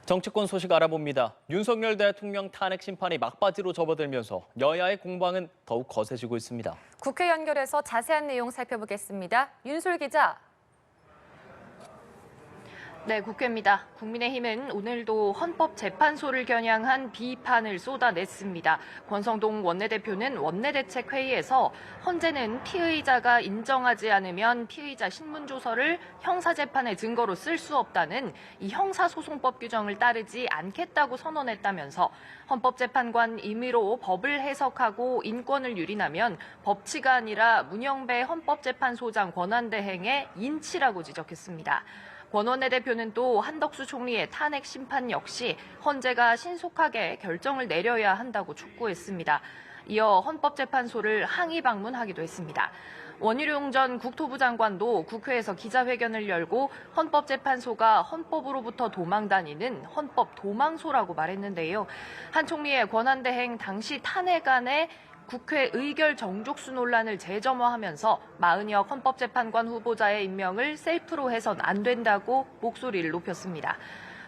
정치권 소식 알아봅니다. 윤석열 대통령 탄핵 심판이 막바지로 접어들면서 여야의 공방은 더욱 거세지고 있습니다. 국회 연결해서 자세한 내용 살펴보겠습니다. 윤솔 기자. 네, 국회입니다. 국민의힘은 오늘도 헌법재판소를 겨냥한 비판을 쏟아냈습니다. 권성동 원내대표는 원내대책회의에서 헌재는 피의자가 인정하지 않으면 피의자 신문조서를 형사재판의 증거로 쓸 수 없다는 이 형사소송법 규정을 따르지 않겠다고 선언했다면서 헌법재판관 임의로 법을 해석하고 인권을 유린하면 법치가 아니라 문영배 헌법재판소장 권한대행의 인치라고 지적했습니다. 권 원내대표는 또 한덕수 총리의 탄핵 심판 역시 헌재가 신속하게 결정을 내려야 한다고 촉구했습니다. 이어 헌법재판소를 항의 방문하기도 했습니다. 원희룡 전 국토부 장관도 국회에서 기자회견을 열고 헌법재판소가 헌법으로부터 도망다니는 헌법 도망소라고 말했는데요. 한 총리의 권한대행 당시 탄핵안에 국회 의결 정족수 논란을 재점화하면서 마은혁 헌법재판관 후보자의 임명을 셀프로 해선 안 된다고 목소리를 높였습니다.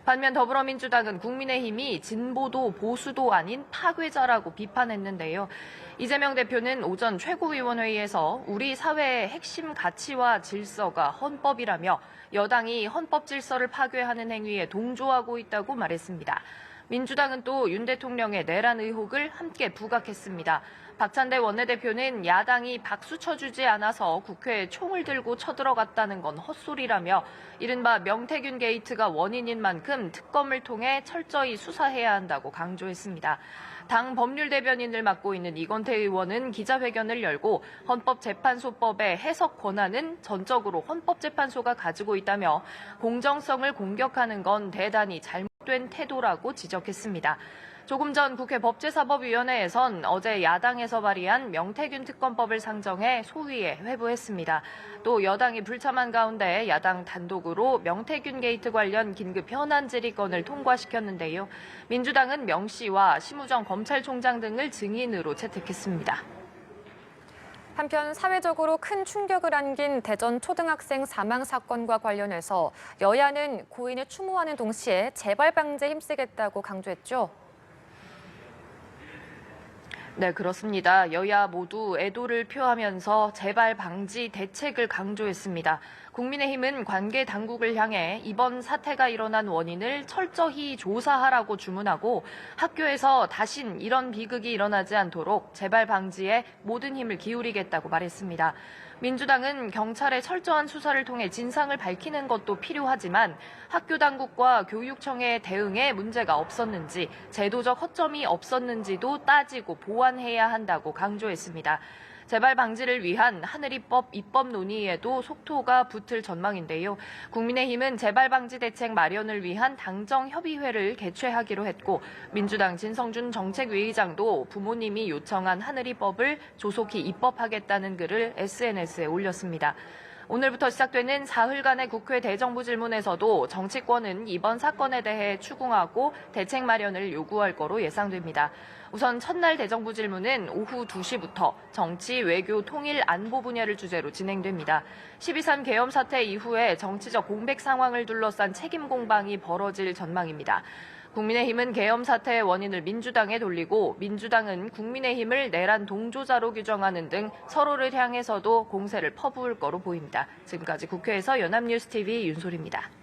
반면 더불어민주당은 국민의힘이 진보도 보수도 아닌 파괴자라고 비판했는데요. 이재명 대표는 오전 최고위원회의에서 우리 사회의 핵심 가치와 질서가 헌법이라며 여당이 헌법 질서를 파괴하는 행위에 동조하고 있다고 말했습니다. 민주당은 또 윤 대통령의 내란 의혹을 함께 부각했습니다. 박찬대 원내대표는 야당이 박수 쳐주지 않아서 국회에 총을 들고 쳐들어갔다는 건 헛소리라며 이른바 명태균 게이트가 원인인 만큼 특검을 통해 철저히 수사해야 한다고 강조했습니다. 당 법률대변인을 맡고 있는 이건태 의원은 기자회견을 열고 헌법재판소법의 해석 권한은 전적으로 헌법재판소가 가지고 있다며 공정성을 공격하는 건 대단히 잘못된 태도라고 지적했습니다. 조금 전 국회 법제사법위원회에선 어제 야당에서 발의한 명태균 특검법을 상정해 소위에 회부했습니다. 또 여당이 불참한 가운데 야당 단독으로 명태균 게이트 관련 긴급 현안 질의건을 통과시켰는데요. 민주당은 명 씨와 심우정 검찰총장 등을 증인으로 채택했습니다. 한편 사회적으로 큰 충격을 안긴 대전 초등학생 사망 사건과 관련해서 여야는 고인을 추모하는 동시에 재발 방지에 힘쓰겠다고 강조했죠. 네, 그렇습니다. 여야 모두 애도를 표하면서 재발 방지 대책을 강조했습니다. 국민의힘은 관계 당국을 향해 이번 사태가 일어난 원인을 철저히 조사하라고 주문하고 학교에서 다신 이런 비극이 일어나지 않도록 재발 방지에 모든 힘을 기울이겠다고 말했습니다. 민주당은 경찰의 철저한 수사를 통해 진상을 밝히는 것도 필요하지만 학교 당국과 교육청의 대응에 문제가 없었는지, 제도적 허점이 없었는지도 따지고 보완해야 한다고 강조했습니다. 재발 방지를 위한 하늘이법 입법 논의에도 속도가 붙을 전망인데요. 국민의힘은 재발 방지 대책 마련을 위한 당정협의회를 개최하기로 했고 민주당 진성준 정책위의장도 부모님이 요청한 하늘이법을 조속히 입법하겠다는 글을 SNS에 올렸습니다. 오늘부터 시작되는 사흘간의 국회 대정부 질문에서도 정치권은 이번 사건에 대해 추궁하고 대책 마련을 요구할 거로 예상됩니다. 우선 첫날 대정부 질문은 오후 2시부터 정치, 외교, 통일, 안보 분야를 주제로 진행됩니다. 12.3 계엄 사태 이후에 정치적 공백 상황을 둘러싼 책임 공방이 벌어질 전망입니다. 국민의힘은 계엄 사태의 원인을 민주당에 돌리고 민주당은 국민의힘을 내란 동조자로 규정하는 등 서로를 향해서도 공세를 퍼부을 거로 보입니다. 지금까지 국회에서 연합뉴스TV 윤솔입니다.